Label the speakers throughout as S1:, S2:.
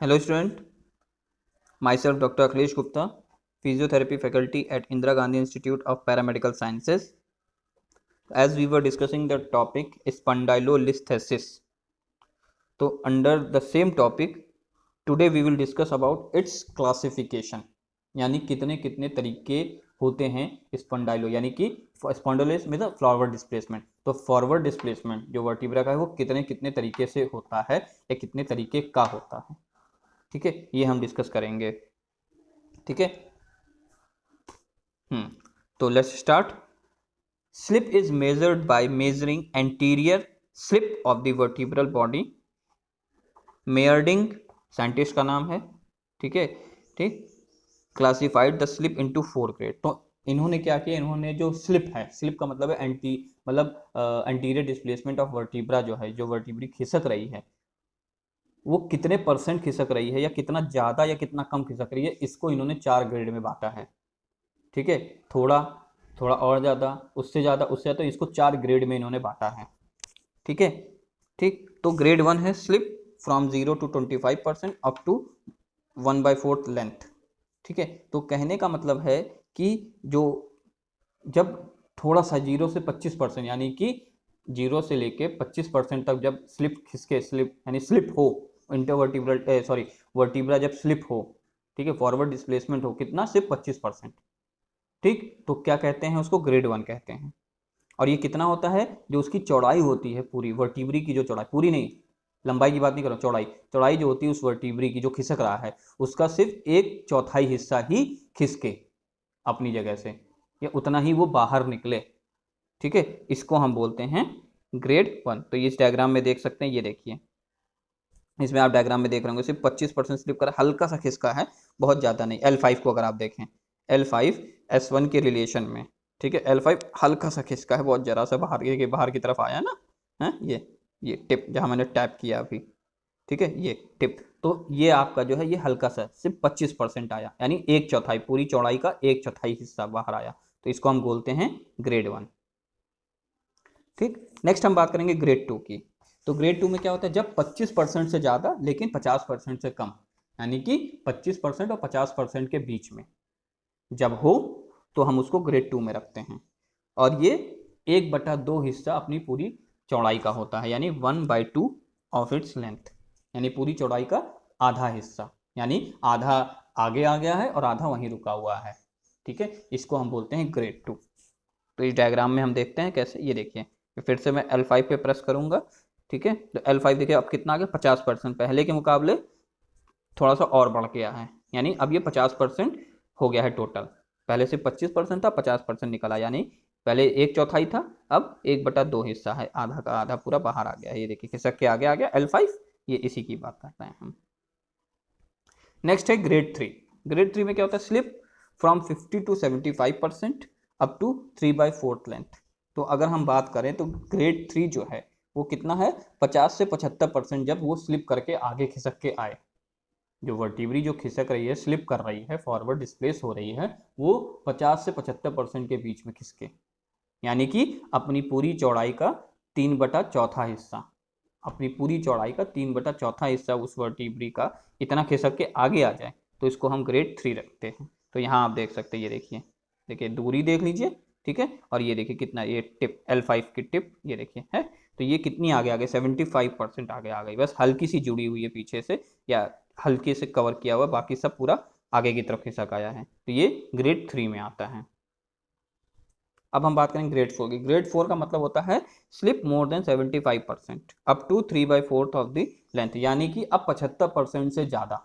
S1: Hello student, myself Dr. Akhilesh Gupta, Physiotherapy faculty at Indira Gandhi Institute of Paramedical Sciences. As we were discussing the topic spondylolisthesis, so under the same topic, today we will discuss about its classification. यानी कितने कितने तरीके होते हैं स्पॉन्डाइलो, यानी कि स्पॉन्डिलोलिस में forward displacement. तो फॉरवर्ड डिस्प्लेसमेंट जो वर्टिब्रा का है वो कितने कितने तरीके से होता है या कितने तरीके का होता है, ठीक है, ये हम डिस्कस करेंगे। ठीक है, तो let's start. Slip is measured by measuring anterior slip of the vertebral body. Meyerding scientist का नाम है, ठीक है, ठीक। Classified the slip into 4 grade. तो इन्होंने क्या किया, इन्होंने जो स्लिप है, स्लिप का मतलब है एंटीरियर डिस्प्लेसमेंट ऑफ वर्टिब्रा, जो है जो वर्टिब्री खिसक रही है वो कितने परसेंट खिसक रही है या कितना ज़्यादा या कितना कम खिसक रही है, इसको इन्होंने 4 ग्रेड में बांटा है। ठीक है, थोड़ा थोड़ा और ज़्यादा, उससे ज़्यादा, उससे ज़्यादा, तो इसको 4 ग्रेड में इन्होंने बांटा है। ठीक है, ठीक। तो ग्रेड 1 है slip from 0 to 25% up to 1/4 length. ठीक है, तो कहने का मतलब है कि जो जब थोड़ा सा 0 से 25%, यानी कि 0 से लेके 25% तक जब स्लिप खिसके, स्लिप यानी स्लिप हो, इंटरवर्टिब्रल सॉरी वर्टिब्रा जब स्लिप हो, ठीक है, फॉरवर्ड डिस्प्लेसमेंट हो, कितना, सिर्फ 25%। ठीक, तो क्या कहते हैं उसको, ग्रेड 1 कहते हैं। और ये कितना होता है, जो उसकी चौड़ाई होती है पूरी वर्टिब्री की, जो चौड़ाई, पूरी नहीं, लंबाई की बात नहीं कर रहा हूँ, चौड़ाई, चौड़ाई जो होती है उस वर्टिब्री की जो खिसक रहा है उसका सिर्फ 1/4 हिस्सा ही खिसके अपनी जगह से, या उतना ही वो बाहर निकले। ठीक है, इसको हम बोलते हैं ग्रेड 1। तो ये इस डायग्राम में देख सकते हैं, ये देखिए, इसमें आप डायग्राम में देख रहे होंगे सिर्फ 25% स्लिप कर, हल्का सा खिसका है, बहुत ज़्यादा नहीं। L5 को अगर आप देखें, L5 S1 के रिलेशन में, ठीक है, L5 हल्का सा खिसका है, बहुत जरा सा बाहर की तरफ आया ना, है ये टिप जहाँ मैंने टैप किया अभी, ठीक है, ये टिप, तो ये आपका जो है ये हल्का सा सिर्फ 25% आया, यानी 1/4, पूरी चौड़ाई का 1/4 हिस्सा बाहर आया, तो इसको हम बोलते हैं ग्रेड 1। ठीक, नेक्स्ट हम बात करेंगे ग्रेड 2 की। तो ग्रेड 2 में क्या होता है, जब 25% से ज़्यादा लेकिन 50% से कम, यानी कि 25% और 50% के बीच में जब हो तो हम उसको ग्रेड 2 में रखते हैं। और ये 1/2 हिस्सा अपनी पूरी चौड़ाई का होता है, यानी 1/2 ऑफ इट्स लेंथ, यानी पूरी चौड़ाई का आधा हिस्सा, यानी आधा आगे आ गया है और आधा वहीं रुका हुआ है। ठीक है, इसको हम बोलते हैं ग्रेड 2। तो इस डायग्राम में हम देखते हैं कैसे, ये देखिए, फिर से मैं L5 पे प्रेस करूंगा। ठीक है, तो L5 देखिए अब कितना आ गया, 50%, पहले के मुकाबले थोड़ा सा और बढ़ गया है, यानी अब ये 50% हो गया है टोटल। पहले से 25% था, 50% निकला, यानी पहले 1/4 था, अब 1/2 हिस्सा है, आधा का आधा पूरा बाहर आ गया है। ये देखिए खिसक के आगे आ गया L5, ये इसी की बात करते हैं हम। नेक्स्ट है ग्रेड 3। ग्रेड 3 में क्या होता है, slip from 50 to 75% up to 3/4 length. तो अगर हम बात करें तो ग्रेड 3 जो है वो कितना है, 50 से 75%, जब वो स्लिप करके आगे खिसक के आए, जो वर्टिब्री जो खिसक रही है, स्लिप कर रही है, फॉरवर्ड डिस्प्लेस हो रही है, वो 50 से 75% के बीच में खिसके, यानी कि अपनी पूरी चौड़ाई का 3/4 हिस्सा, अपनी पूरी चौड़ाई का 3/4 हिस्सा उस वर्टिब्री का इतना खिसक के आगे आ जाए, तो इसको हम ग्रेड 3 रखते हैं। तो यहाँ आप देख सकते हैं, ये देखिए, देखिए दूरी देख लीजिए, ठीक है, और ये देखिए कितना, ये टिप L5 की टिप, ये देखिए है, तो ये कितनी आगे आ गई, 75% आगे आ गई, बस हल्की सी जुड़ी हुई है पीछे से, या हल्के से कवर किया हुआ, बाकी सब पूरा आगे की तरफ खिसक आया है, तो ये ग्रेड 3 में आता है। अब हम बात करेंगे ग्रेड 4 की। ग्रेड 4 का मतलब होता है slip more than 75% up to 3/4 of the length, यानी कि अब 75% से ज़्यादा,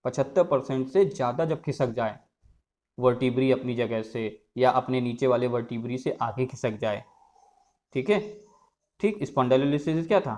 S1: 75% से ज़्यादा जब खिसक जाए वर्टिब्री अपनी जगह से, या अपने नीचे वाले वर्टिब्री से आगे खिसक जाए, ठीक है, ठीक। स्पॉन्डिलोलिसिस क्या था,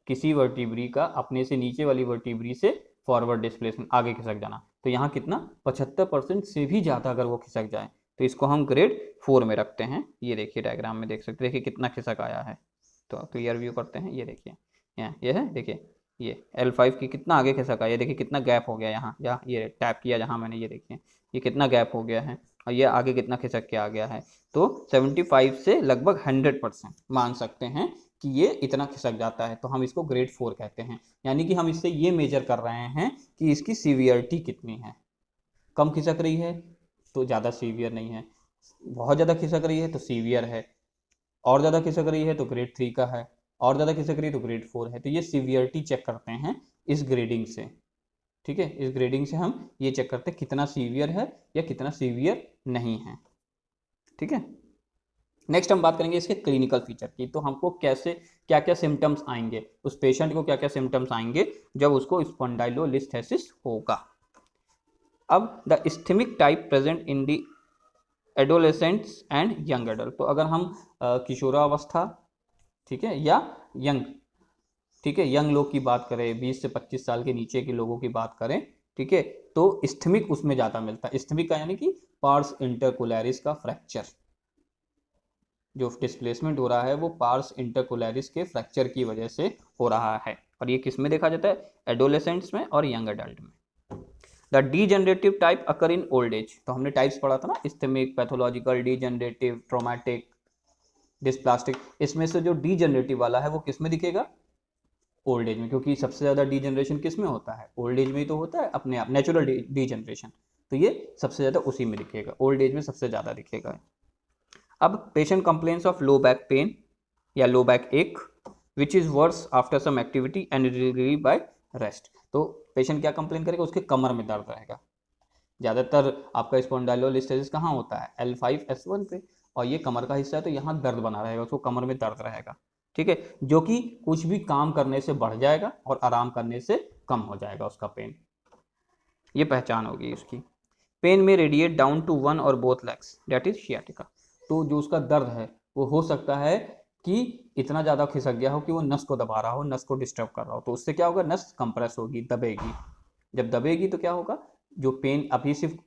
S1: किसी वर्टिब्री का अपने से नीचे वाली वर्टिब्री से फॉरवर्ड डिस्प्लेसमेंट, आगे खिसक जाना, तो यहाँ कितना, 75% से भी ज़्यादा अगर वो खिसक जाए तो इसको हम ग्रेड 4 में रखते हैं। ये देखिए डायग्राम में देख सकते हैं, देखिए कितना खिसक आया है। तो क्लियर व्यू करते हैं, ये देखिए, यहाँ ये है, देखिए ये L5 की कितना आगे खिसक आया, देखिए कितना गैप हो गया, यहाँ जहाँ ये टैप किया जहाँ मैंने, ये देखिए ये कितना गैप हो गया है, और ये आगे कितना खिसक के आ गया है। तो 75 से लगभग 100% मान सकते हैं कि ये इतना खिसक जाता है, तो हम इसको ग्रेड 4 कहते हैं। यानी कि हम इससे ये मेजर कर रहे हैं कि इसकी सीवियरिटी कितनी है। कम खिसक रही है तो ज़्यादा सीवियर नहीं है, बहुत ज़्यादा खिसक रही है तो सीवियर है, और ज़्यादा खिसक रही है तो ग्रेड 3 का है, और ज़्यादा खिसक रही है तो ग्रेड 4 है। तो ये सीवियरिटी चेक करते हैं इस ग्रेडिंग से। ठीक है, इस ग्रेडिंग से हम ये चेक करते हैं कितना सीवियर है या कितना सीवियर नहीं है। ठीक है, नेक्स्ट हम बात करेंगे इसके क्लिनिकल फीचर की। तो हमको कैसे क्या क्या सिम्टम्स आएंगे, उस पेशेंट को क्या क्या सिम्टम्स आएंगे जब उसको स्पॉन्डाइलोलिस्थेसिस होगा। अब the isthmic type present in the adolescents and young adult. तो अगर हम किशोरावस्था, ठीक है, या यंग, ठीक है, यंग लोग की बात करें, 20 से 25 साल के नीचे के लोगों की बात करें, ठीक है, तो इस्थेमिक उसमें ज़्यादा मिलता है। इस्थेमिक का यानी कि पार्स इंटरकोलैरिस का फ्रैक्चर, जो डिस्प्लेसमेंट हो रहा है वो पार्स इंटरकोलैरिस के फ्रैक्चर की वजह से हो रहा है। और ये किस में देखा जाता है? एडोलेसेंट्स में और यंग एडल्ट में। The degenerative type occur in old age. तो हमने टाइप्स पढ़ा था ना, इस्थेमिक, पैथोलॉजिकल, डीजेनरेटिव, ट्रोमैटिक, डिस्प्लास्टिक। इसमें से जो डीजेनरेटिव वाला है वो किस में दिखेगा? ओल्ड एज में, क्योंकि सबसे ज़्यादा डीजनरेशन किस में होता है? ओल्ड एज में ही तो होता है अपने आप, नेचुरल डीजनरेशन। तो ये सबसे ज़्यादा उसी में दिखेगा, ओल्ड एज में सबसे ज़्यादा दिखेगा। अब patient complains of low back pain या low back ache which is worse after some activity and relieve by rest. तो पेशेंट क्या कंप्लेन करेगा? उसके कमर में दर्द रहेगा। ज़्यादातर आपका स्पॉन्डाइलोलिस्थेसिस कहाँ होता है? L5-S1 पे, और ये कमर का हिस्सा है तो यहाँ दर्द बना रहेगा, उसको कमर में दर्द रहेगा। ठीक है, जो कि कुछ भी काम करने से बढ़ जाएगा और आराम करने से कम हो जाएगा उसका पेन। ये पहचान होगी इसकी। पेन में रेडिएट डाउन टू वन और both legs, that is sciatica. तो जो उसका दर्द है वो हो सकता है कि इतना ज़्यादा खिसक गया हो कि वो नस को दबा रहा हो, नस को डिस्टर्ब कर रहा हो, तो उससे क्या होगा? नस कंप्रेस होगी, दबेगी। जब दबेगी तो क्या होगा? जो पेन अभी सिर्फ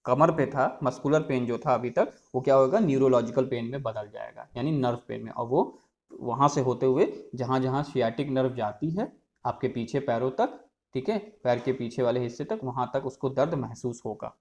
S1: कमर पे था, मस्कुलर पेन जो था अभी तक, वो क्या होगा? न्यूरोलॉजिकल पेन में बदल जाएगा, यानी नर्व पेन में। और वो वहाँ से होते हुए जहाँ जहाँ सियाटिक नर्व जाती है आपके पीछे पैरों तक, ठीक है, पैर के पीछे वाले हिस्से तक, वहाँ तक उसको दर्द महसूस होगा।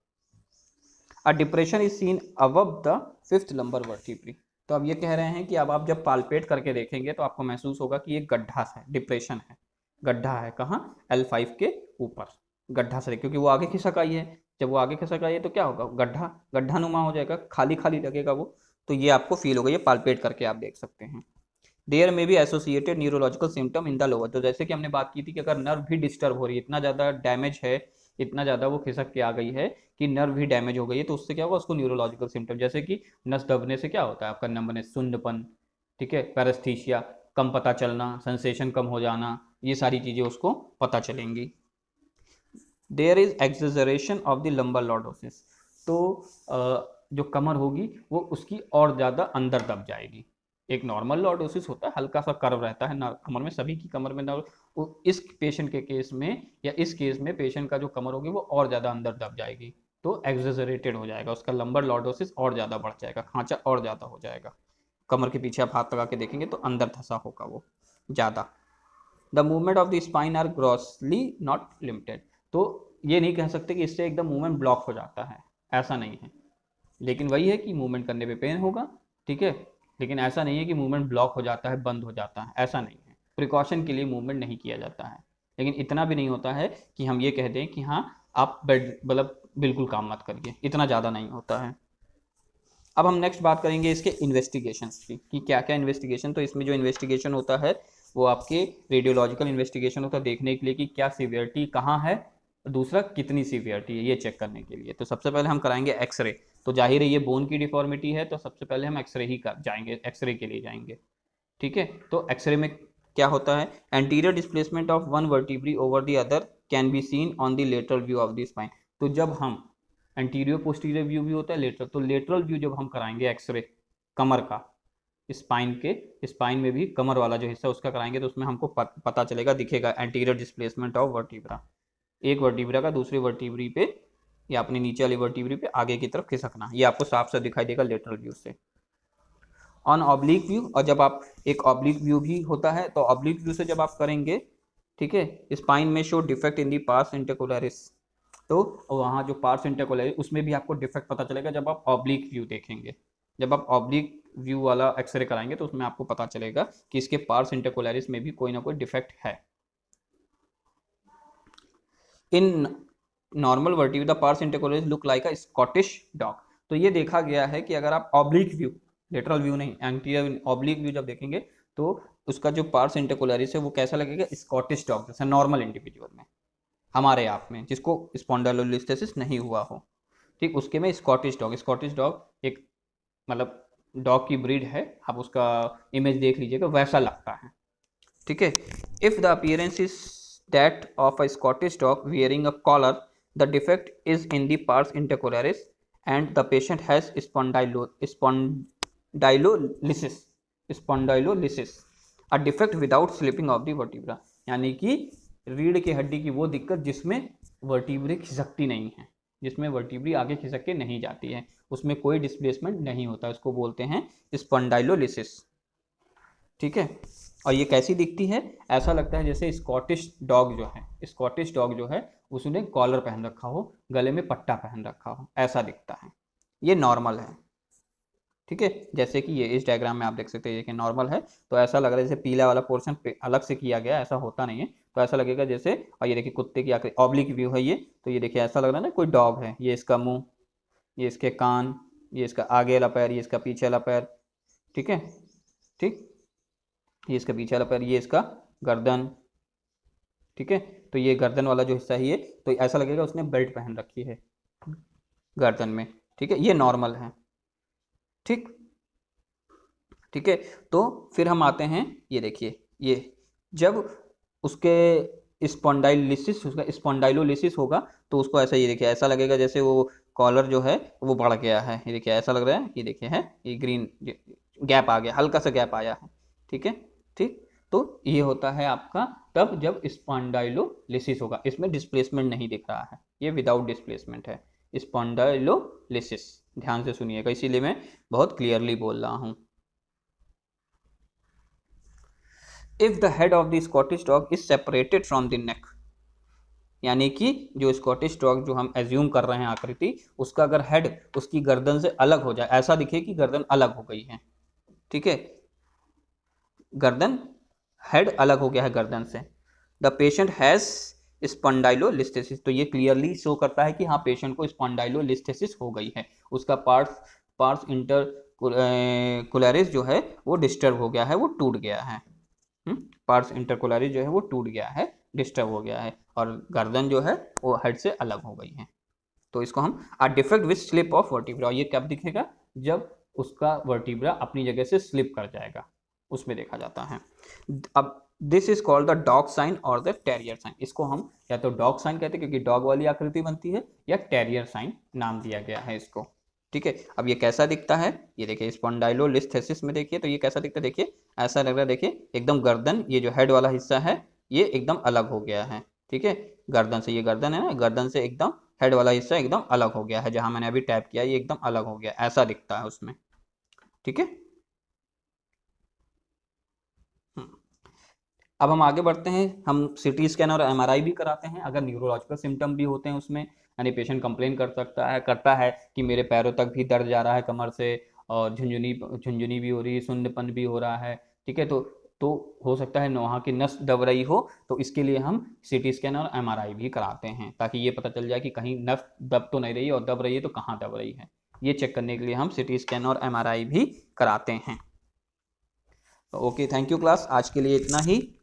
S1: A depression is seen above the 5th lumbar vertebrae. तो अब ये कह रहे हैं कि अब आप जब पाल्पेट करके देखेंगे तो आपको महसूस होगा कि ये गड्ढा है, डिप्रेशन है, गड्ढा है। कहाँ? L5 के ऊपर गड्ढा से, क्योंकि वो आगे खिसक आई है। जब वो आगे खिसक आई है तो क्या होगा? गड्ढा गड्ढा नुमा हो जाएगा, खाली खाली लगेगा वो। तो ये आपको फील होगा, ये पाल्पेट करके आप देख सकते हैं। देयर में be associated neurological symptom in the lower. तो जैसे कि हमने बात की थी कि अगर नर्व भी डिस्टर्ब हो रही है, इतना ज़्यादा डैमेज है, इतना ज़्यादा वो खिसक के आ गई है कि नर्व भी डैमेज हो गई है, तो उससे क्या होगा? उसको न्यूरोलॉजिकल सिम्टम, जैसे कि नस दबने से क्या होता है? आपका नंबनेस, सुन्नपन, ठीक है, पैरेस्थीसिया, कम पता चलना, सेंसेशन कम हो जाना, ये सारी चीज़ें उसको पता चलेंगी। There is exaggeration of the lumbar lordosis. तो जो कमर होगी वो उसकी और ज़्यादा अंदर दब जाएगी। एक नॉर्मल लॉर्डोसिस होता है, हल्का सा कर्व रहता है कमर में, सभी की कमर में वो इस पेशेंट के केस में या इस केस में पेशेंट का जो कमर होगी वो और ज़्यादा अंदर दब जाएगी, तो एक्सेजरेटेड हो जाएगा, उसका लंबर लॉर्डोसिस और ज़्यादा बढ़ जाएगा, खांचा और ज़्यादा हो जाएगा। कमर के पीछे आप हाथ लगा के देखेंगे तो अंदर धंसा होगा वो ज़्यादा। The movement of the spine are grossly not limited. तो ये नहीं कह सकते कि इससे एकदम मूवमेंट ब्लॉक हो जाता है, ऐसा नहीं है। लेकिन वही है कि मूवमेंट करने पे पेन होगा, ठीक है, लेकिन ऐसा नहीं है कि मूवमेंट ब्लॉक हो जाता है, बंद हो जाता है, ऐसा नहीं है। प्रिकॉशन के लिए मूवमेंट नहीं किया जाता है, लेकिन इतना भी नहीं होता है कि हम ये कह दें कि हाँ आप बेड मतलब बिल्कुल काम मत करिए, इतना ज़्यादा नहीं होता है। अब हम नेक्स्ट बात करेंगे इसके इन्वेस्टिगेशंस की, कि क्या क्या इन्वेस्टिगेशन। तो इसमें जो इन्वेस्टिगेशन होता है वो आपके रेडियोलॉजिकल इन्वेस्टिगेशन होता है, देखने के लिए कि क्या सीवियरिटी कहाँ है, दूसरा कितनी सीवियरिटी है, ये चेक करने के लिए। तो सबसे पहले हम कराएंगे एक्सरे। तो जाहिर है ये बोन की डिफॉर्मिटी है, तो सबसे पहले हम एक्सरे ही कर जाएंगे, एक्सरे के लिए जाएंगे। ठीक है, तो एक्सरे में क्या होता है? Anterior displacement of one vertebrae over the other can be seen on the lateral view of the spine. तो जब हम एंटीरियर पोस्टीरियर व्यू भी होता है, लेटरल, तो लेटरल व्यू जब हम कराएंगे एक्सरे कमर का, स्पाइन के स्पाइन में भी कमर वाला जो हिस्सा उसका कराएंगे, तो उसमें हमको पता चलेगा, दिखेगा एंटीरियर डिस्प्लेसमेंट ऑफ वर्टिब्रा। एक वर्टिब्रा का दूसरी वर्टिब्री पे या अपनी नीचे वाली वर्टिब्री पे आगे की तरफ खिसकना, ये आपको साफ साफ दिखाई देगा लेटरल व्यू से। ऑन ऑब्लिक व्यू, और जब आप एक ऑब्लिक व्यू भी होता है, तो ऑब्लिक व्यू से जब आप करेंगे, ठीक है, स्पाइन में show defect in the pars interarticularis. तो वहाँ जो पार्स इंटरकोलरिस उसमें भी आपको डिफेक्ट पता चलेगा जब आप ऑब्लिक व्यू देखेंगे। जब आप ऑब्लिक व्यू वाला एक्सरे कराएंगे तो उसमें आपको पता चलेगा कि इसके पार्स इंटरकोलरिस में भी कोई ना कोई डिफेक्ट है। In normal vertebra the pars interarticularis look like a Scottish dog. तो ये देखा गया है कि अगर आप ऑब्लिक व्यू, लेटरल व्यू नहीं, एंटीरियर ऑब्लिक व्यू जब देखेंगे तो उसका जो पार्स इंटरकोलरिस है वो कैसा लगेगा, स्कॉटिश डॉग जैसा, नॉर्मल इंडिविजुअल में, हमारे आप में जिसको स्पॉन्डालोलिस्थेसिस नहीं हुआ हो, ठीक, उसके में स्कॉटिश डॉग एक मतलब डॉग की ब्रीड है, आप उसका इमेज देख लीजिएगा, वैसा लगता है, ठीक है। If the appearance is that of a Scottish dog wearing a collar, the defect is in the pars interarticularis and the patient has spondylolysis a defect without slipping of the vertebra. यानी कि रीढ़ की हड्डी की वो दिक्कत जिसमें vertebrae खिसकती नहीं है, जिसमें वर्टिब्री आगे खिसक के नहीं जाती है, उसमें कोई डिस्प्लेसमेंट नहीं होता, उसको बोलते हैं स्पॉन्डाइलोलिसिस, ठीक है। और ये कैसी दिखती है, ऐसा लगता है जैसे स्कॉटिश डॉग जो है उसने कॉलर पहन रखा हो, गले में पट्टा पहन रखा हो, ऐसा दिखता है। ये नॉर्मल है, ठीक है। जैसे कि ये इस डायग्राम में आप देख सकते हैं कि नॉर्मल है, तो ऐसा लग रहा है जैसे पीला वाला पोर्शन अलग से किया गया, ऐसा होता नहीं है, तो ऐसा लगेगा जैसे, और ये देखिए कुत्ते की आकृति, ऑब्लिक व्यू है ये, तो ये देखिए ऐसा लग रहा है ना कोई डॉग है, ये इसका मुंह, ये इसके कान, ये इसका आगे वाला पैर, ये इसका पीछे वाला पैर, ठीक है, ठीक, ये इसका पीछे वाला पैर, ये इसका गर्दन, ठीक है। तो ये गर्दन वाला जो हिस्सा है ये, तो ऐसा लगेगा उसने बेल्ट पहन रखी है गर्दन में, ठीक है, ये नॉर्मल है, ठीक, ठीक है। तो फिर हम आते हैं, ये देखिए, ये जब उसके स्पॉन्डाइलोलिसिस होगा तो उसको ऐसा, ये देखिए ऐसा लगेगा जैसे वो कॉलर जो है वो बढ़ गया है, ये देखिए ऐसा लग रहा है, ये देखिए है, ये ग्रीन गैप आ गया, हल्का सा गैप आया है, ठीक है, ठीक। तो ये होता है आपका तब जब स्पॉन्डाइलोलिसिस होगा, इसमें डिस्प्लेसमेंट नहीं दिख रहा है, ये विदाउट डिस्प्लेसमेंट है, स्पॉन्डाइलोलिसिस, ध्यान से सुनिएगा, इसीलिए मैं बहुत क्लियरली बोल रहा हूँ। If the head of the Scottish dog is separated from the neck, यानी कि जो स्कॉटिश डॉग जो हम एज्यूम कर रहे हैं आकृति, उसका अगर हेड उसकी गर्दन से अलग हो जाए, ऐसा दिखे कि गर्दन अलग हो गई है, ठीक है, गर्दन, हेड अलग हो गया है गर्दन से, द पेशेंट हैज स्पॉन्डाइलोलिस्थेसिस, तो ये क्लियरली शो करता है कि हाँ पेशेंट को स्पॉन्डाइलोलिस्थेसिस हो गई है, उसका पार्स इंटरकुलरिस जो है वो डिस्टर्ब हो गया है, वो टूट गया है, पार्स इंटरकुलरिस जो है वो टूट गया है, डिस्टर्ब हो गया है, और गर्दन जो है वो हेड से अलग हो गई है। तो इसको हम a defect with slip of vertebra, ये कब दिखेगा, जब उसका वर्टिब्रा अपनी जगह से स्लिप कर जाएगा, उसमें देखा जाता है। अब this is called the dog sign और द टेरियर साइन, इसको हम या तो डॉग साइन कहते हैं क्योंकि डॉग वाली आकृति बनती है, या टेरियर साइन नाम दिया गया है इसको, ठीक है। अब ये कैसा दिखता है, ये देखिए स्पॉन्डाइलोलिस्थेसिस में देखिए, तो ये कैसा दिखता है, देखिए ऐसा लग रहा है, देखिए एकदम गर्दन, ये जो हेड वाला हिस्सा है ये एकदम अलग हो गया है, ठीक है, गर्दन से, ये गर्दन है ना, गर्दन से एकदम हेड वाला हिस्सा एकदम अलग हो गया है, जहां मैंने अभी टैप किया ये एकदम अलग हो गया, ऐसा दिखता है उसमें, ठीक है। अब हम आगे बढ़ते हैं, हम सिटी स्कैन और एमआरआई भी कराते हैं अगर न्यूरोलॉजिकल सिम्टम भी होते हैं उसमें, यानी पेशेंट कंप्लेन करता है कि मेरे पैरों तक भी दर्द जा रहा है कमर से, और झुंझुनी भी हो रही है, सुंदपन भी हो रहा है, ठीक है, तो हो सकता है वहाँ की नस दब रही हो, तो इसके लिए हम सिटी स्कैन और एमआरआई भी कराते हैं, ताकि ये पता चल जाए कि कहीं नस दब तो नहीं रही है, और दब रही है तो कहाँ दब रही है, ये चेक करने के लिए हम सिटी स्कैन और एमआरआई भी कराते हैं। ओके, थैंक यू क्लास, आज के लिए इतना ही।